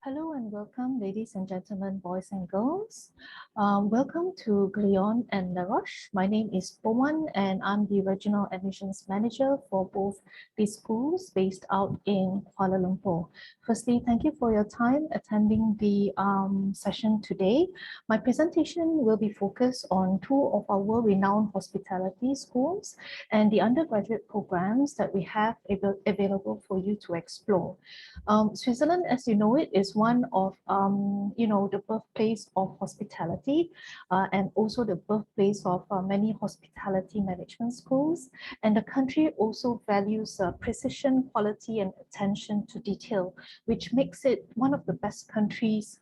Hello and welcome, ladies and gentlemen, boys and girls. Welcome to Glion and Les Roches. My name is Poman and I'm the Regional Admissions Manager for both these schools based out in Kuala Lumpur. Firstly, thank you for your time attending the session today. My presentation will be focused on two of our world-renowned hospitality schools and the undergraduate programs that we have available for you to explore. Switzerland, as you know it, is one of, the birthplace of hospitality and also the birthplace of many hospitality management schools. And the country also values precision, quality, and attention to detail, which makes it one of the best countries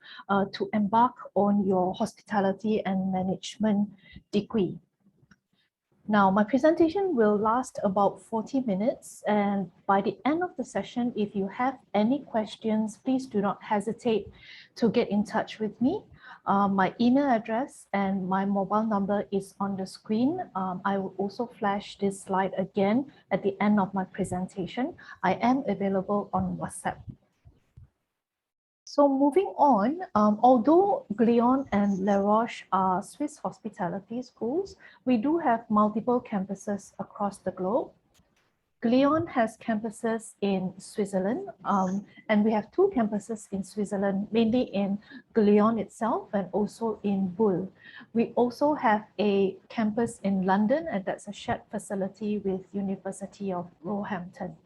to embark on your hospitality and management degree. Now, my presentation will last about 40 minutes, and by the end of the session, if you have any questions, please do not hesitate to get in touch with me. My email address and my mobile number is on the screen. I will also flash this slide again at the end of my presentation. I am available on WhatsApp. So moving on, although Glion and Les Roches are Swiss hospitality schools, we do have multiple campuses across the globe. Glion has campuses in Switzerland, and we have two campuses in Switzerland, mainly in Glion itself and also in Bull. We also have a campus in London, and that's a shared facility with University of Roehampton.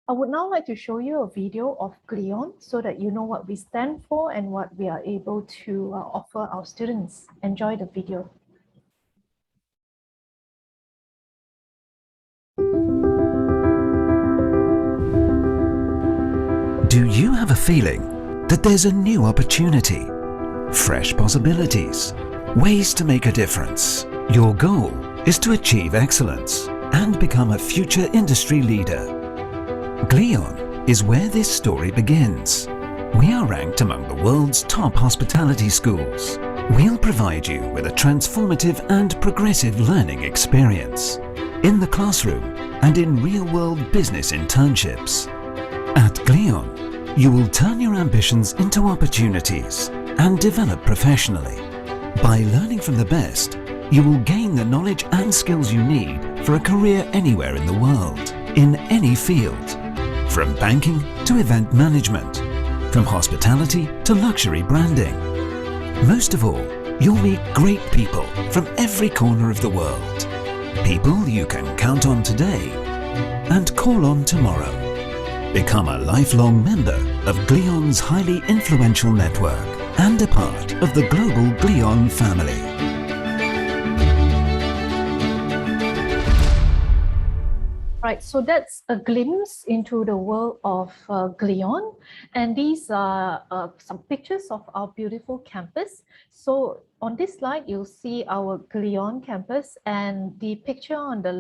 I would now like to show you a video of Glion so that you know what we stand for and what we are able to offer our students. Enjoy the video. Do you have a feeling that there's a new opportunity, fresh possibilities, ways to make a difference? Your goal is to achieve excellence and become a future industry leader. Glion is where this story begins. We are ranked among the world's top hospitality schools. We'll provide you with a transformative and progressive learning experience in the classroom and in real-world business internships. At Glion, you will turn your ambitions into opportunities and develop professionally. By learning from the best, you will gain the knowledge and skills you need for a career anywhere in the world, in any field. From banking to event management, from hospitality to luxury branding. Most of all, you'll meet great people from every corner of the world. People you can count on today and call on tomorrow. Become a lifelong member of Glion's highly influential network and a part of the global Glion family. Right, so that's a glimpse into the world of Glion, and these are some pictures of our beautiful campus. So on this slide, you'll see our Glion campus, and the picture on the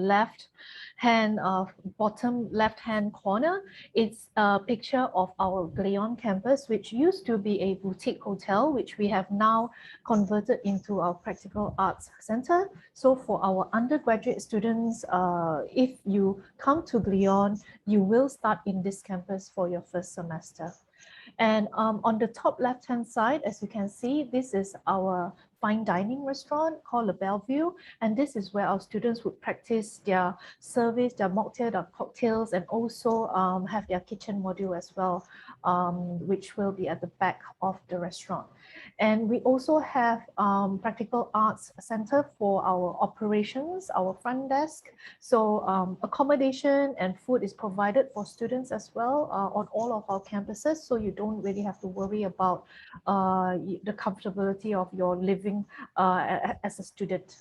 bottom left-hand corner is a picture of our Glion campus, which used to be a boutique hotel, which we have now converted into our practical arts center. So for our undergraduate students, if you come to Glion, you will start in this campus for your first semester. And on the top left-hand side, as you can see, this is our fine dining restaurant called the Bellevue, and this is where our students would practice their service, their mocktail, their cocktails, and also have their kitchen module as well, which will be at the back of the restaurant. And we also have practical arts center for our operations, our front desk. So accommodation and food is provided for students as well on all of our campuses. So you don't really have to worry about the comfortability of your living as a student.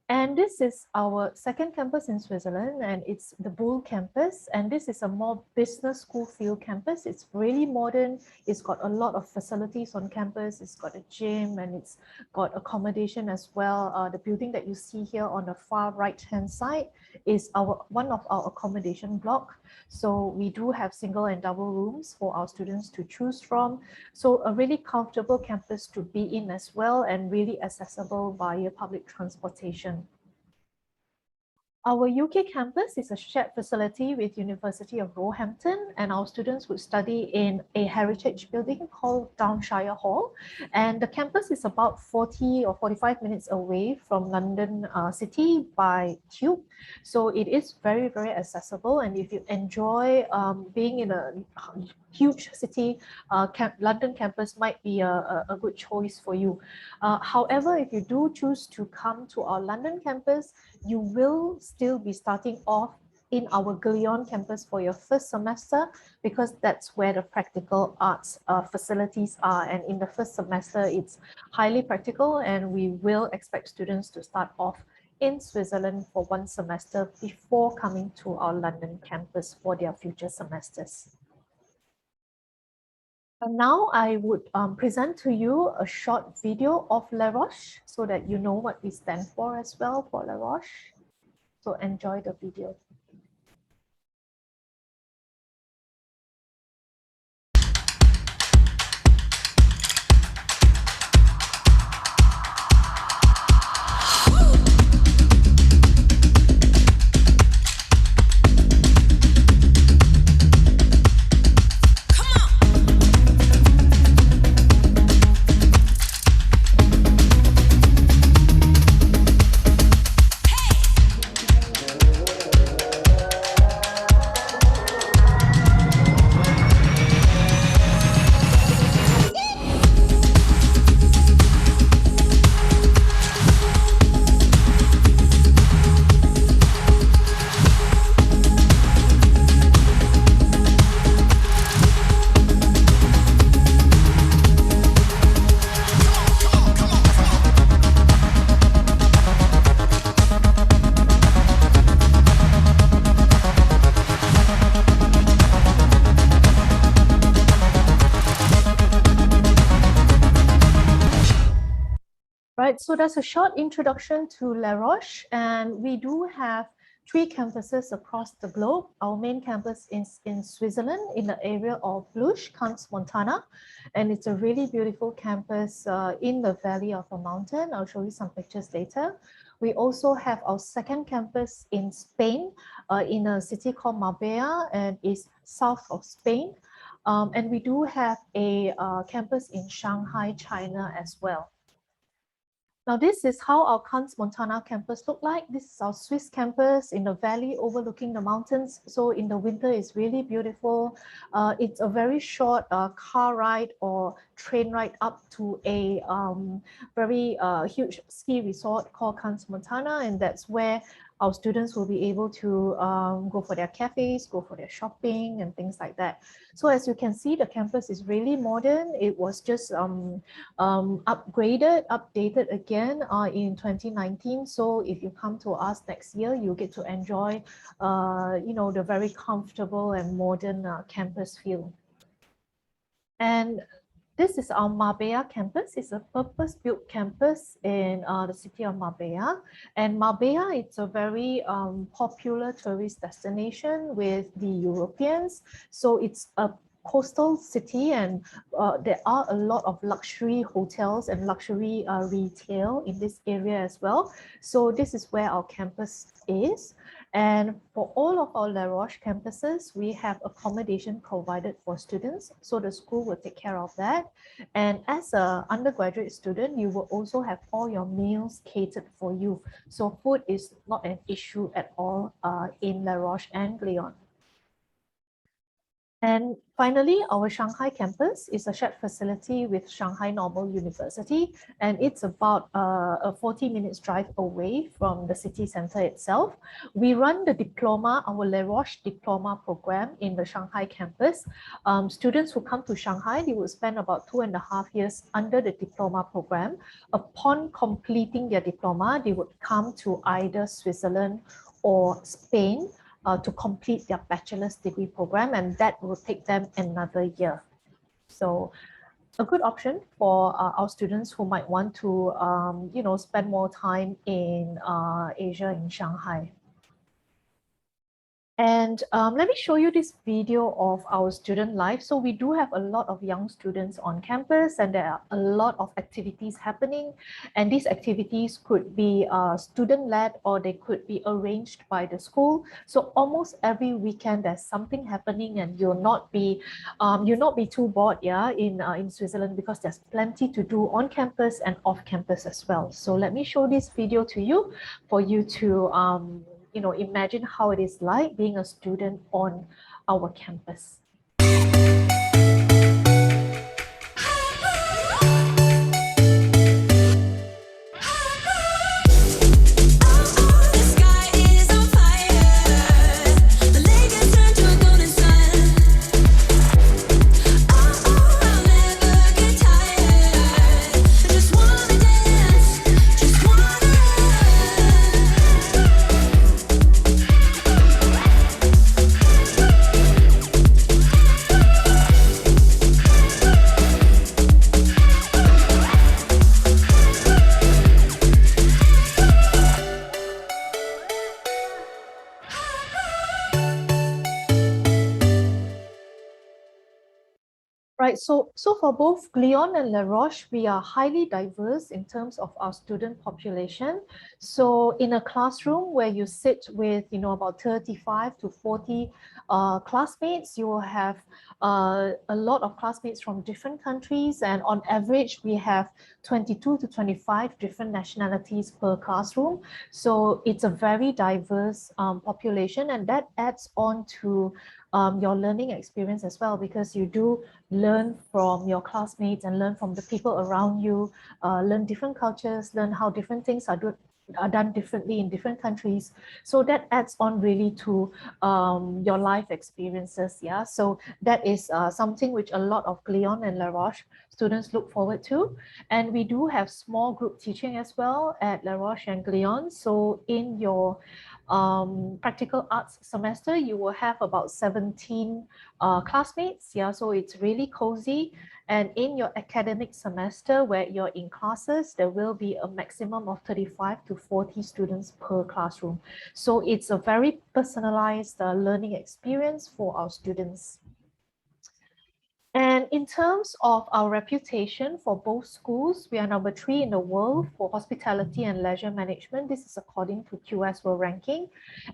And this is our second campus in Switzerland, and it's the Bull campus. And this is a more business school feel campus. It's really modern. It's got a lot of facilities on campus. It's got a gym and it's got accommodation as well. The building that you see here on the far right-hand side is one of our accommodation block. So we do have single and double rooms for our students to choose from. So a really comfortable campus to be in as well, and really accessible via public transportation. Our UK campus is a shared facility with University of Roehampton, and our students would study in a heritage building called Downshire Hall. And the campus is about 40 or 45 minutes away from London City by tube. So it is very, very accessible. And if you enjoy being in a huge city, London campus might be a good choice for you. However, if you do choose to come to our London campus, you will still be starting off in our Glion campus for your first semester, because that's where the practical arts facilities are. And in the first semester, it's highly practical, and we will expect students to start off in Switzerland for one semester before coming to our London campus for their future semesters. And now I would present to you a short video of Les Roches so that you know what we stand for as well for Les Roches. So enjoy the video. Right, so that's a short introduction to Les Roches, and we do have 3 campuses across the globe. Our main campus is in Switzerland in the area of Bluche, Cannes, Montana, and it's a really beautiful campus in the valley of a mountain. I'll show you some pictures later. We also have our second campus in Spain, in a city called Marbella, and is south of Spain. And we do have a campus in Shanghai, China as well. Now, this is how our Cannes, Montana campus look like. This is our Swiss campus in the valley overlooking the mountains. So in the winter, it's really beautiful. It's a very short car ride or train ride up to a very huge ski resort called Cannes, Montana. And that's where our students will be able to go for their cafes, go for their shopping and things like that. So as you can see, the campus is really modern. It was just updated again in 2019. So if you come to us next year, you get to enjoy, the very comfortable and modern campus feel. And this is our Marbella campus. It's a purpose-built campus in the city of Marbella. And Marbella, it's a very popular tourist destination with the Europeans. So it's a coastal city, and there are a lot of luxury hotels and luxury retail in this area as well. So this is where our campus is. And for all of our Les Roches campuses, we have accommodation provided for students. So the school will take care of that. And as an undergraduate student, you will also have all your meals catered for you. So food is not an issue at all in Les Roches and Glion. And finally, our Shanghai campus is a shared facility with Shanghai Normal University, and it's about a 40 minutes drive away from the city center itself. We run the diploma, our Les Roches diploma program in the Shanghai campus. Students who come to Shanghai, they will spend about 2.5 years under the diploma program. Upon completing their diploma, they would come to either Switzerland or Spain to complete their bachelor's degree program, and that will take them another year. So a good option for our students who might want to, spend more time in Asia, in Shanghai. And let me show you this video of our student life. So we do have a lot of young students on campus, and there are a lot of activities happening. And these activities could be student-led, or they could be arranged by the school. So almost every weekend there's something happening, and you'll not be too bored, yeah, in Switzerland, because there's plenty to do on campus and off campus as well. So let me show this video to you for you to imagine how it is like being a student on our campus. Right, so for both Glion and Les Roches, we are highly diverse in terms of our student population. So in a classroom where you sit with, about 35 to 40 classmates, you will have a lot of classmates from different countries, and on average, we have 22 to 25 different nationalities per classroom. So it's a very diverse population, and that adds on to your learning experience as well, because you do learn from your classmates and learn from the people around you, learn different cultures, learn how different things are done differently in different countries. So that adds on really to your life experiences. Yeah, so that is something which a lot of Glion and Les Roches students look forward to. And we do have small group teaching as well at Les Roches and Glion. So in your practical arts semester, you will have about 17 classmates. Yeah, so it's really cozy. And in your academic semester, where you're in classes, there will be a maximum of 35 to 40 students per classroom. So it's a very personalized learning experience for our students. And in terms of our reputation for both schools, we are number 3 in the world for hospitality and leisure management. This is according to QS World Ranking.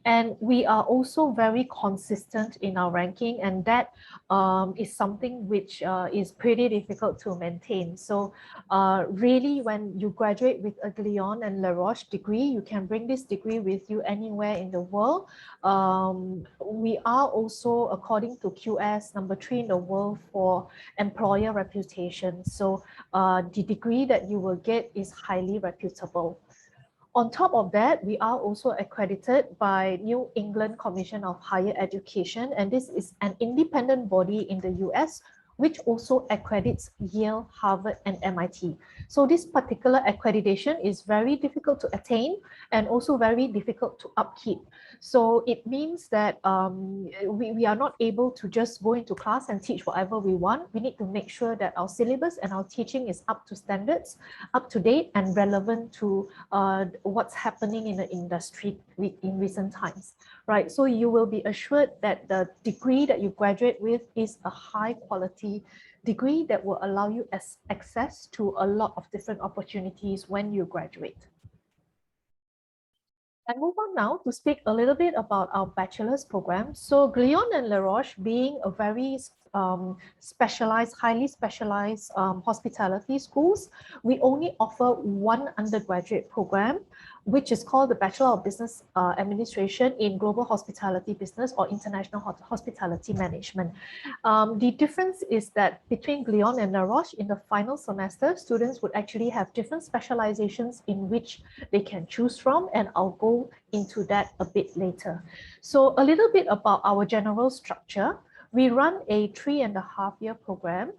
And we are also very consistent in our ranking, and that is something which is pretty difficult to maintain. So really, when you graduate with a Glion and Les Roches degree, you can bring this degree with you anywhere in the world. We are also, according to QS, number 3 in the world for employer reputation. So the degree that you will get is highly reputable. On top of that, we are also accredited by New England Commission of Higher Education, and this is an independent body in the US which also accredits Yale, Harvard, and MIT. So this particular accreditation is very difficult to attain and also very difficult to upkeep. So it means that we are not able to just go into class and teach whatever we want. We need to make sure that our syllabus and our teaching is up to standards, up to date, and relevant to what's happening in the industry in recent times, right? So you will be assured that the degree that you graduate with is a high quality degree that will allow you access to a lot of different opportunities when you graduate. And move on now to speak a little bit about our bachelor's program. So Glion and Les Roches, being a very specialized, highly specialized hospitality schools, we only offer one undergraduate program, which is called the Bachelor of Business Administration in Global Hospitality Business or International Hospitality Management. The difference is that between Glion and Les Roches, in the final semester, students would actually have different specializations in which they can choose from, and I'll go into that a bit later. So a little bit about our general structure. We run a 3.5-year program,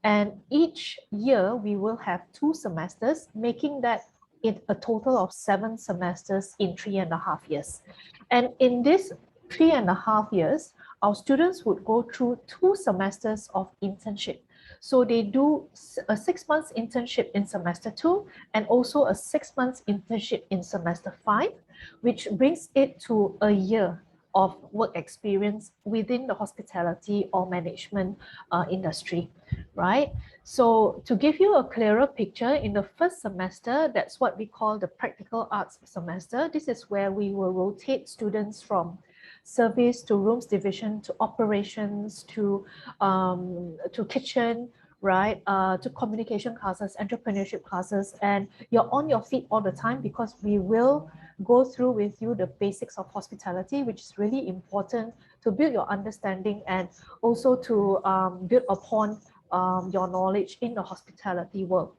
and each year we will have 2 semesters, making that a total of 7 semesters in 3.5 years. And in this 3.5 years, our students would go through 2 semesters of internship. So they do a 6 months internship in semester 2 and also a 6 months internship in semester 5, which brings it to a year of work experience within the hospitality or management industry, right? So to give you a clearer picture, in the first semester, that's what we call the practical arts semester. This is where we will rotate students from service to rooms division to operations to kitchen, right, to communication classes, entrepreneurship classes, and you're on your feet all the time because we will go through with you the basics of hospitality, which is really important to build your understanding and also to build upon your knowledge in the hospitality world.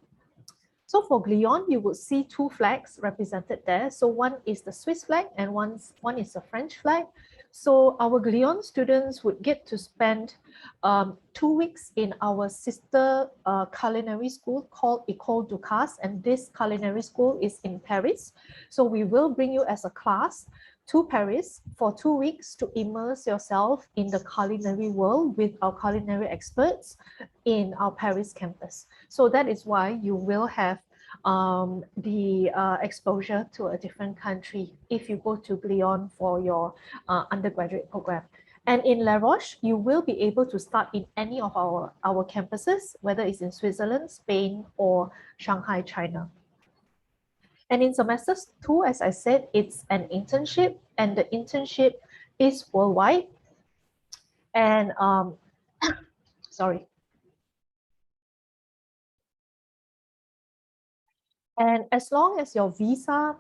So for Glion, you would see two flags represented there. So one is the Swiss flag and one is the French flag. So our Glion students would get to spend 2 weeks in our sister culinary school called École du Cas, and this culinary school is in Paris. So we will bring you as a class to Paris for 2 weeks to immerse yourself in the culinary world with our culinary experts in our Paris campus. So that is why you will have the exposure to a different country if you go to Glion for your undergraduate program. And in Les Roches, you will be able to start in any of our campuses, whether it's in Switzerland, Spain, or Shanghai, China. And in semester 2, as I said, it's an internship, and the internship is worldwide. And sorry. And as long as your visa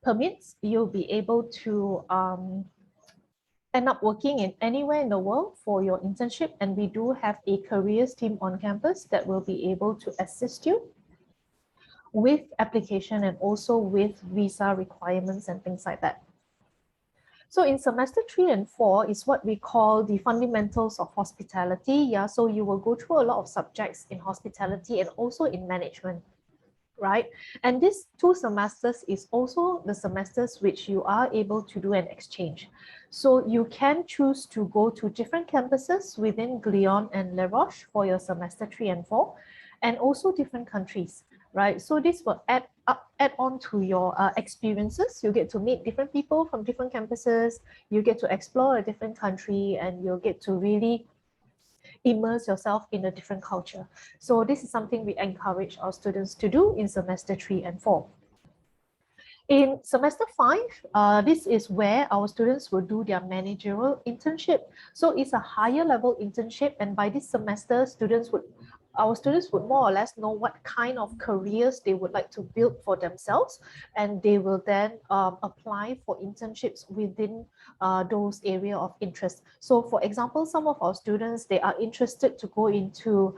permits, you'll be able to end up working in anywhere in the world for your internship. And we do have a careers team on campus that will be able to assist you with application and also with visa requirements and things like that. So in semester 3 and 4 is what we call the fundamentals of hospitality. Yeah, so you will go through a lot of subjects in hospitality and also in management, right? And these 2 semesters is also the semesters which you are able to do an exchange. So you can choose to go to different campuses within Glion and Les Roches for your semester 3 and 4, and also different countries, right? So this will add on to your experiences. You get to meet different people from different campuses, you get to explore a different country, and you'll get to really immerse yourself in a different culture. So this is something we encourage our students to do in semester 3 and 4. In semester 5, this is where our students will do their managerial internship. So it's a higher level internship, and by this semester, our students would more or less know what kind of careers they would like to build for themselves, and they will then apply for internships within those areas of interest. So for example, some of our students, they are interested to go into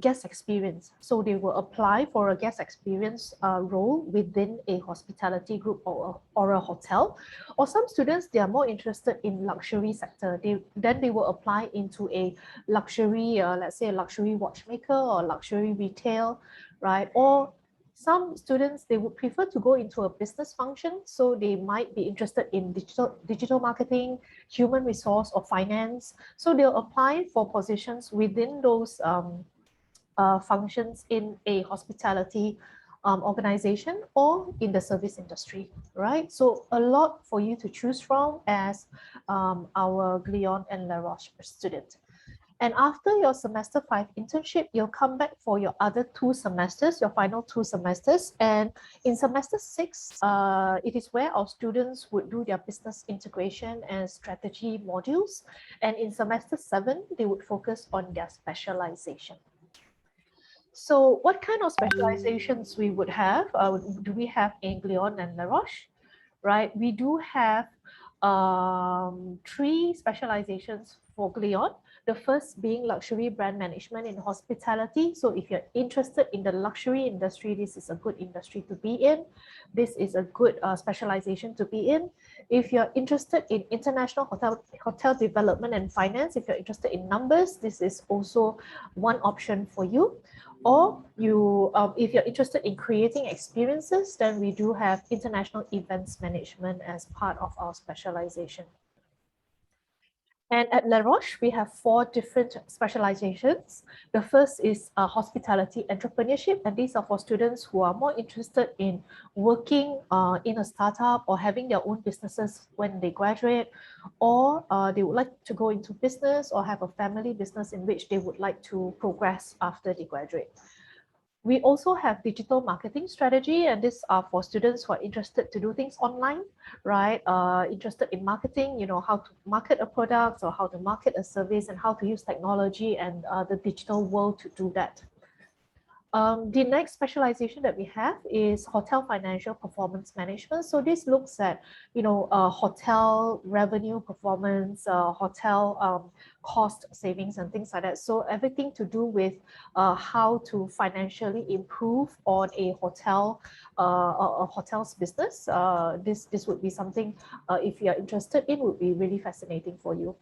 guest experience. So they will apply for a guest experience role within a hospitality group or a hotel. Or some students, they are more interested in luxury sector. Then they will apply into a luxury, let's say a luxury watchmaker or luxury retail, right? Or some students, they would prefer to go into a business function. So they might be interested in digital marketing, human resource, or finance. So they'll apply for positions within those functions in a hospitality organization or in the service industry, right? So a lot for you to choose from as our Glion and Les Roches student. And after your semester 5 internship, you'll come back for your other 2 semesters, your final 2 semesters. And in semester 6, it is where our students would do their business integration and strategy modules. And in semester 7, they would focus on their specialization. So what kind of specializations we would have? Do we have in Glion and Les Roches? Right, we do have 3 specializations for Glion. The first being luxury brand management in hospitality. So if you're interested in the luxury industry, this is a good industry to be in. This is a good specialization to be in. If you're interested in international hotel development and finance, if you're interested in numbers, this is also one option for you. Or if you're interested in creating experiences, then we do have international events management as part of our specialization. And at Les Roches, we have 4 different specializations. The first is hospitality entrepreneurship, and these are for students who are more interested in working in a startup or having their own businesses when they graduate, or they would like to go into business or have a family business in which they would like to progress after they graduate. We also have digital marketing strategy, and these are for students who are interested to do things online, right? Interested in marketing, how to market a product or how to market a service and how to use technology and the digital world to do that. The next specialization that we have is hotel financial performance management. So this looks at, hotel revenue performance, hotel cost savings and things like that. So everything to do with how to financially improve on a hotel's business. This would be something, if you're interested in, would be really fascinating for you.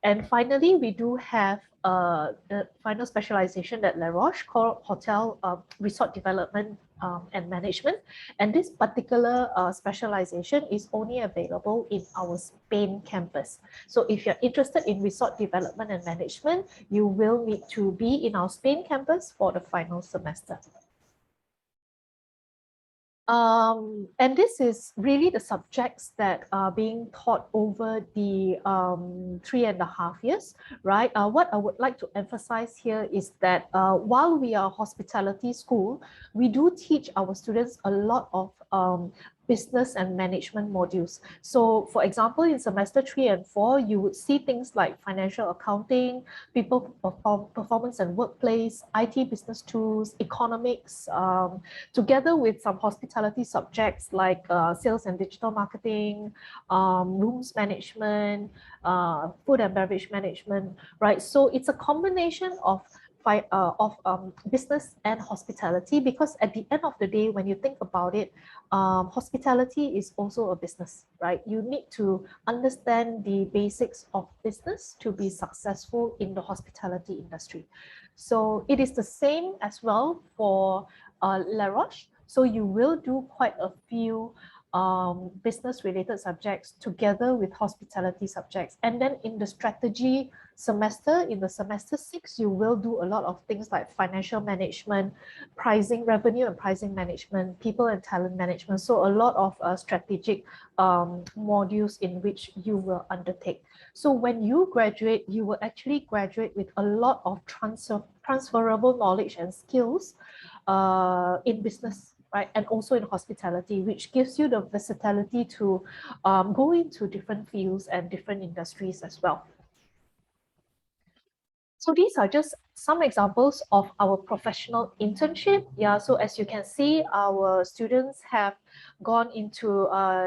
And finally, we do have the final specialization at Les Roches called Hotel Resort Development and Management. And this particular specialization is only available in our Spain campus. So if you're interested in resort development and management, you will need to be in our Spain campus for the final semester. And this is really the subjects that are being taught over the 3.5 years, right? What I would like to emphasize here is that while we are a hospitality school, we do teach our students a lot of business and management modules. So for example, in semester 3 and 4, you would see things like financial accounting, people performance and workplace, IT business tools, economics, together with some hospitality subjects like sales and digital marketing, rooms management, food and beverage management, right? So it's a combination of business and hospitality, because at the end of the day, when you think about it, hospitality is also a business, right? You need to understand the basics of business to be successful in the hospitality industry. So it is the same as well for Les Roches. So you will do quite a few business related subjects together with hospitality subjects. And then in the strategy semester, in the semester 6, you will do a lot of things like financial management, pricing, revenue and pricing management, people and talent management. So a lot of strategic modules in which you will undertake. So when you graduate, you will actually graduate with a lot of transferable knowledge and skills in business, right? And also in hospitality, which gives you the versatility to go into different fields and different industries as well. So these are just some examples of our professional internship. Yeah, so as you can see, our students have gone into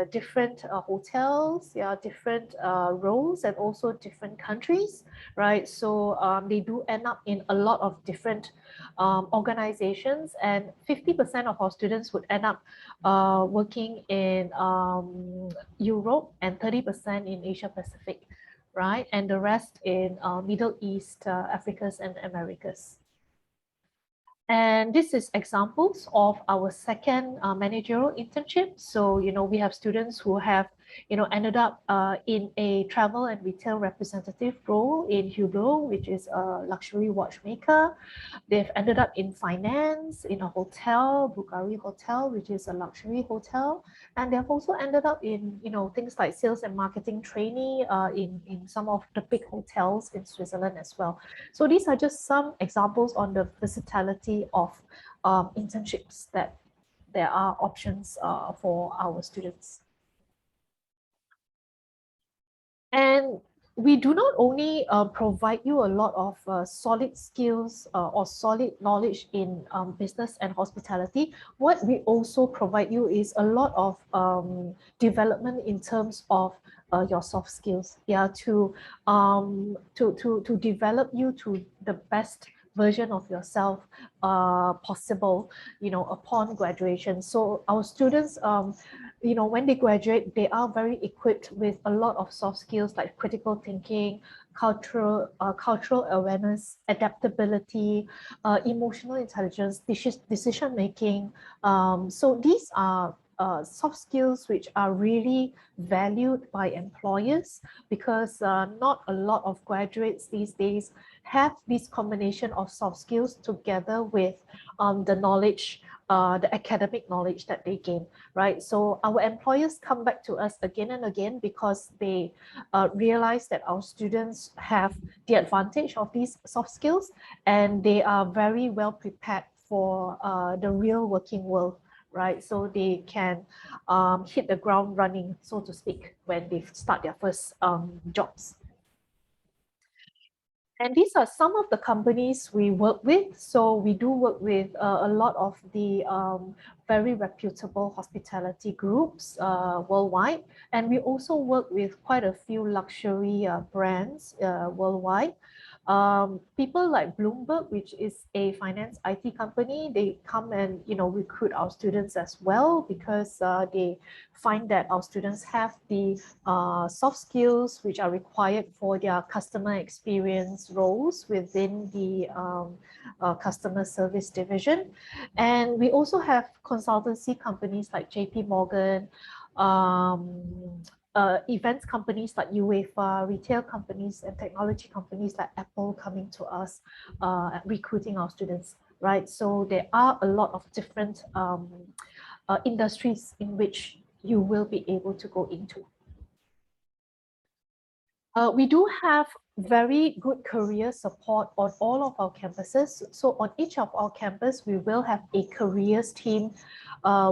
different hotels, yeah, different roles and also different countries, right? So they do end up in a lot of different organizations, and 50% of our students would end up working in Europe and 30% in Asia Pacific, right? And the rest in Middle East, Africas and Americas. And this is examples of our second managerial internship. So, we have students who have, ended up in a travel and retail representative role in Hublot, which is a luxury watchmaker. They've ended up in finance, in a hotel, Bulgari Hotel, which is a luxury hotel. And they've also ended up in, things like sales and marketing trainee in some of the big hotels in Switzerland as well. So these are just some examples on the versatility of internships that there are options for our students. And we do not only provide you a lot of solid skills or solid knowledge in business and hospitality. What we also provide you is a lot of development in terms of your soft skills, yeah, to develop you to the best version of yourself possible, upon graduation. So our students, when they graduate, they are very equipped with a lot of soft skills like critical thinking, cultural awareness, adaptability, emotional intelligence, decision making. So these are soft skills which are really valued by employers, because not a lot of graduates these days have this combination of soft skills together with the knowledge, the academic knowledge that they gain, right? So our employers come back to us again and again because they realize that our students have the advantage of these soft skills and they are very well prepared for the real working world, right? So they can hit the ground running, so to speak, when they start their first jobs. And these are some of the companies we work with. So we do work with a lot of the very reputable hospitality groups worldwide. And we also work with quite a few luxury brands worldwide. People like Bloomberg, which is a finance IT company, they come and recruit our students as well because they find that our students have the soft skills which are required for their customer experience roles within the customer service division. And we also have consultancy companies like JP Morgan, events companies like UEFA, retail companies and technology companies like Apple coming to us, recruiting our students, right? So there are a lot of different industries in which you will be able to go into. We do have very good career support on all of our campuses. So on each of our campus, we will have a careers team,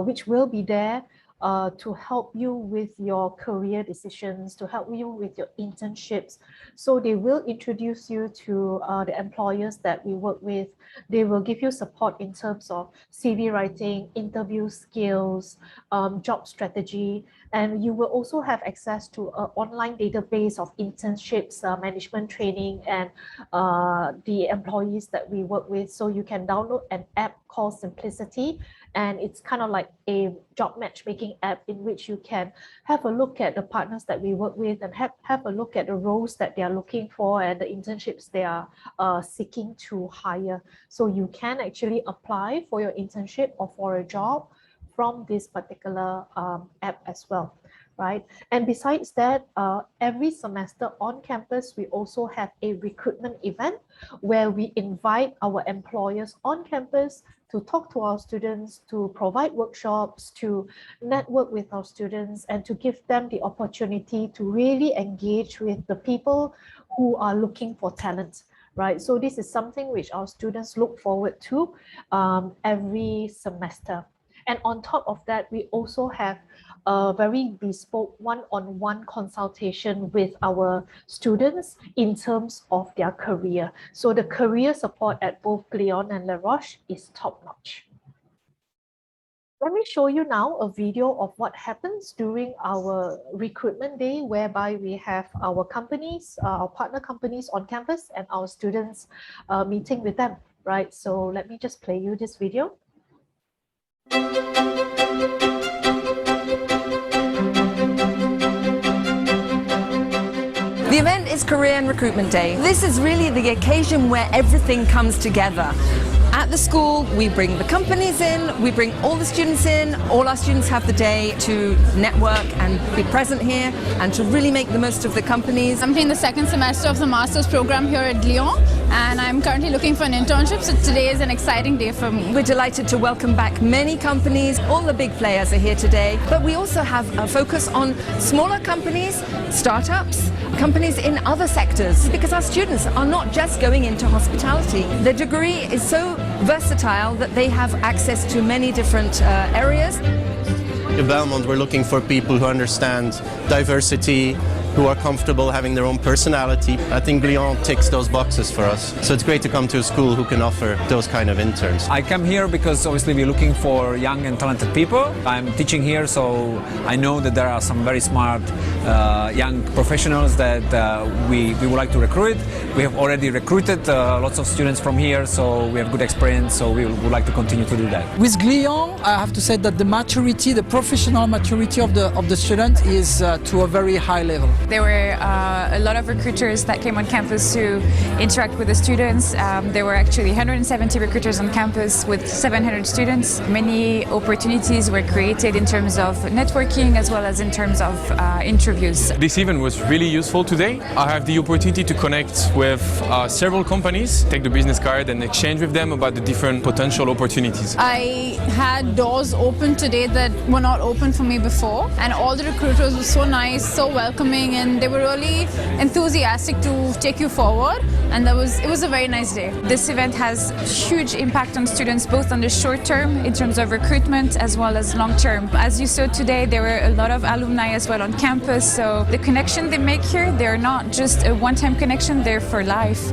which will be there to help you with your career decisions, to help you with your internships. So they will introduce you to the employers that we work with. They will give you support in terms of CV writing, interview skills, job strategy, and you will also have access to an online database of internships, management training, and the employees that we work with. So you can download an app called Simplicity, and it's kind of like a job matchmaking app in which you can have a look at the partners that we work with and have a look at the roles that they are looking for and the internships they are seeking to hire. So you can actually apply for your internship or for a job from this particular app as well, right? And besides that, every semester on campus, we also have a recruitment event where we invite our employers on campus to talk to our students, to provide workshops, to network with our students, and to give them the opportunity to really engage with the people who are looking for talent, right? So this is something which our students look forward to every semester. And on top of that, we also have a very bespoke one-on-one consultation with our students in terms of their career. So the career support at both Glion and Les Roches is top-notch. Let me show you now a video of what happens during our recruitment day, whereby we have our companies, our partner companies on campus and our students meeting with them, right? So let me just play you this video. The event is Career and Recruitment Day. This is really the occasion where everything comes together. At the school, we bring the companies in, we bring all the students in, all our students have the day to network and be present here and to really make the most of the companies. I'm in the second semester of the master's program here at Glion, and I'm currently looking for an internship, so today is an exciting day for me. We're delighted to welcome back many companies. All the big players are here today, but we also have a focus on smaller companies, startups, companies in other sectors, because our students are not just going into hospitality. The degree is so versatile that they have access to many different areas. In Belmont, we're looking for people who understand diversity, who are comfortable having their own personality. I think Glion ticks those boxes for us. So it's great to come to a school who can offer those kind of interns. I come here because obviously we're looking for young and talented people. I'm teaching here, so I know that there are some very smart young professionals that we would like to recruit. We have already recruited lots of students from here, so we have good experience, so we would like to continue to do that. With Glion, I have to say that the maturity, the professional maturity of the student is to a very high level. There were a lot of recruiters that came on campus to interact with the students. There were actually 170 recruiters on campus with 700 students. Many opportunities were created in terms of networking as well as in terms of interviews. This event was really useful today. I have the opportunity to connect with several companies, take the business card and exchange with them about the different potential opportunities. I had doors open today that were not open for me before, and all the recruiters were so nice, so welcoming, and they were really enthusiastic to take you forward, and it was a very nice day. This event has huge impact on students, both on the short term in terms of recruitment as well as long term. As you saw today, there were a lot of alumni as well on campus, so the connection they make here, they're not just a one-time connection, they're for life.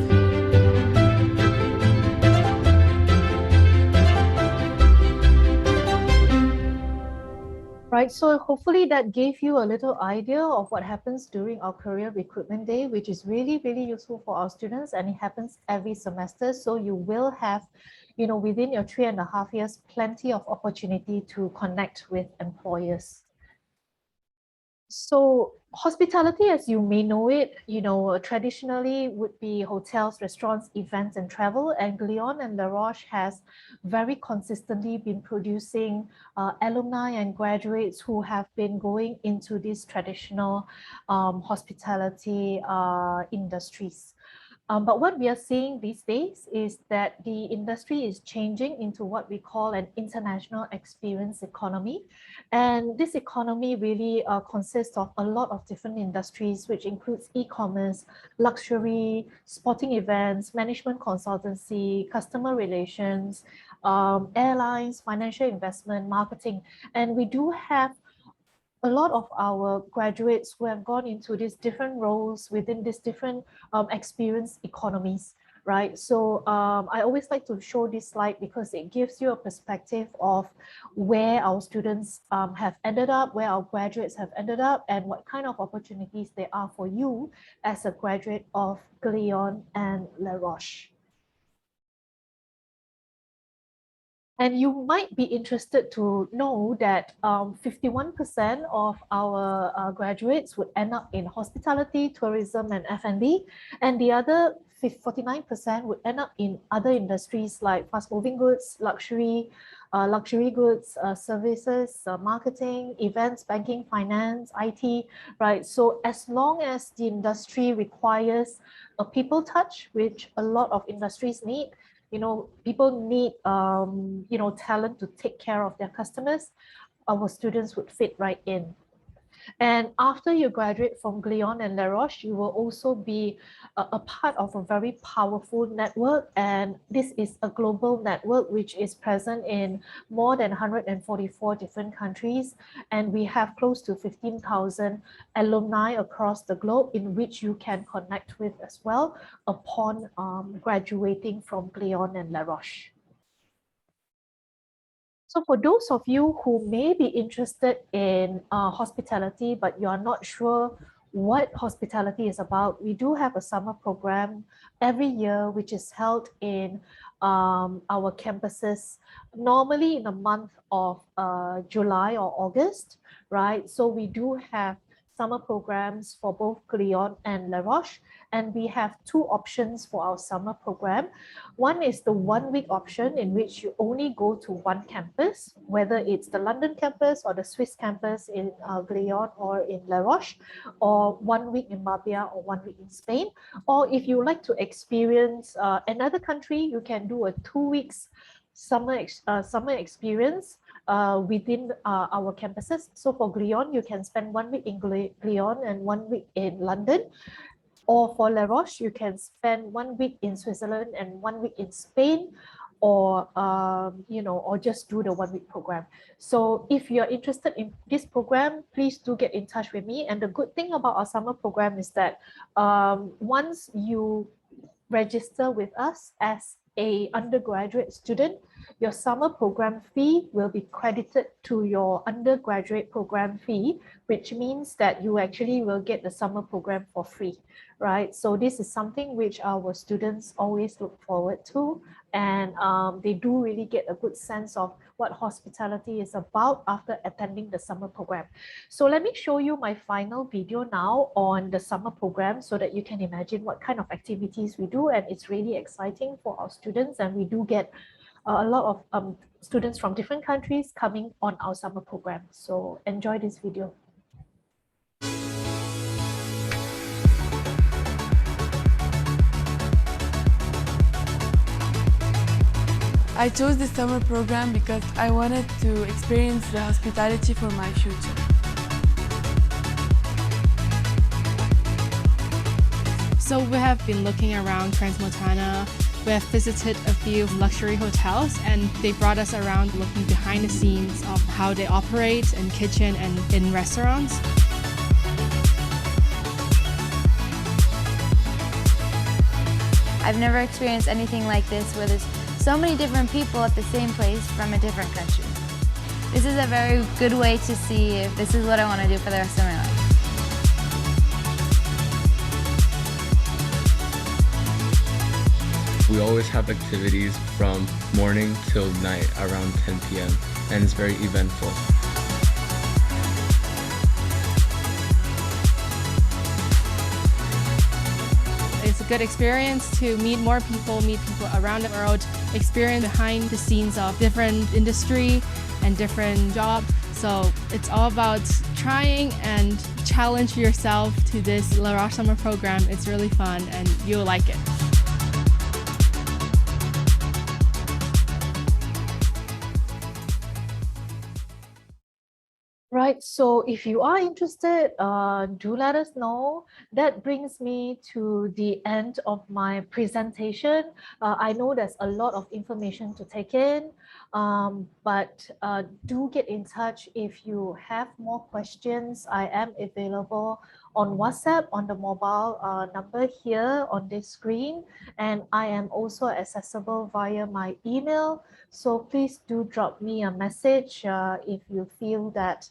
Right, so hopefully that gave you a little idea of what happens during our career recruitment day, which is really, really useful for our students, and it happens every semester. So you will have, within your 3.5 years, plenty of opportunity to connect with employers. So hospitality, as you may know it, traditionally would be hotels, restaurants, events, and travel. And Glion and Les Roches has very consistently been producing alumni and graduates who have been going into these traditional hospitality industries. But what we are seeing these days is that the industry is changing into what we call an international experience economy. And this economy really consists of a lot of different industries, which includes e-commerce, luxury, sporting events, management consultancy, customer relations, airlines, financial investment, marketing. And we do have a lot of our graduates who have gone into these different roles within these different experience economies, right? So I always like to show this slide because it gives you a perspective of where our students have ended up, where our graduates have ended up, and what kind of opportunities there are for you as a graduate of Glion and Les Roches. And you might be interested to know that 51% of our graduates would end up in hospitality, tourism, and F&B, and the other 49% would end up in other industries like fast-moving goods, luxury goods, services, marketing, events, banking, finance, IT, right? So as long as the industry requires a people touch, which a lot of industries need, people need, talent to take care of their customers, our students would fit right in. And after you graduate from Glion and Les Roches, you will also be a part of a very powerful network. And this is a global network which is present in more than 144 different countries. And we have close to 15,000 alumni across the globe in which you can connect with as well upon graduating from Glion and Les Roches. So for those of you who may be interested in hospitality, but you're not sure what hospitality is about, we do have a summer program every year, which is held in our campuses, normally in the month of July or August, right? So we do have summer programs for both Glion and Les Roches, and we have two options for our summer program. One is the 1 week option in which you only go to one campus, whether it's the London campus or the Swiss campus in Glion or in Les Roches, or 1 week in Marbella or 1 week in Spain. Or if you like to experience another country, you can do a 2 weeks summer experience within our campuses. So for Glion, you can spend 1 week in Glion and 1 week in London. Or for Les Roches, you can spend 1 week in Switzerland and 1 week in Spain, or or just do the 1 week program. So if you're interested in this program, please do get in touch with me. And the good thing about our summer program is that once you register with us as an undergraduate student, your summer program fee will be credited to your undergraduate program fee, which means that you actually will get the summer program for free, right? So this is something which our students always look forward to, and they do really get a good sense of what hospitality is about after attending the summer program. So let me show you my final video now on the summer program so that you can imagine what kind of activities we do, and it's really exciting for our students, and we do get a lot of students from different countries coming on our summer program. So enjoy this video. I chose the summer program because I wanted to experience the hospitality for my future. So we have been looking around Transmontana. We have visited a few luxury hotels, and they brought us around looking behind the scenes of how they operate in kitchen and in restaurants. I've never experienced anything like this where there's so many different people at the same place from a different country. This is a very good way to see if this is what I want to do for the rest of my life. We always have activities from morning till night around 10 p.m. and it's very eventful. It's a good experience to meet more people, meet people around the world, experience behind the scenes of different industry and different jobs. So it's all about trying and challenge yourself to this Les Roches summer program. It's really fun and you'll like it. Right, so if you are interested, do let us know. That brings me to the end of my presentation. I know there's a lot of information to take in, but do get in touch if you have more questions. I am available on WhatsApp on the mobile number here on this screen, and I am also accessible via my email. So please do drop me a message if you feel that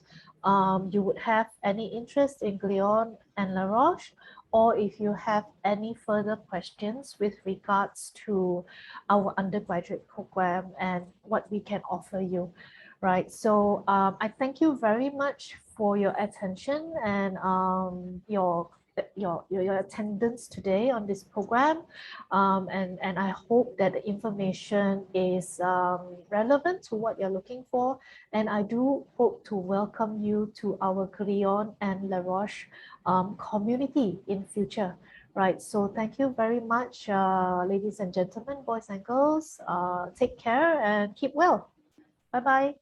you would have any interest in Glion and Les Roches, or if you have any further questions with regards to our undergraduate program and what we can offer you. Right, so I thank you very much for your attention and your attendance today on this program, and I hope that the information is relevant to what you're looking for, and I do hope to welcome you to our Glion and Les Roches community in future. Right, so thank you very much, ladies and gentlemen, boys and girls. Take care and keep well. Bye-bye.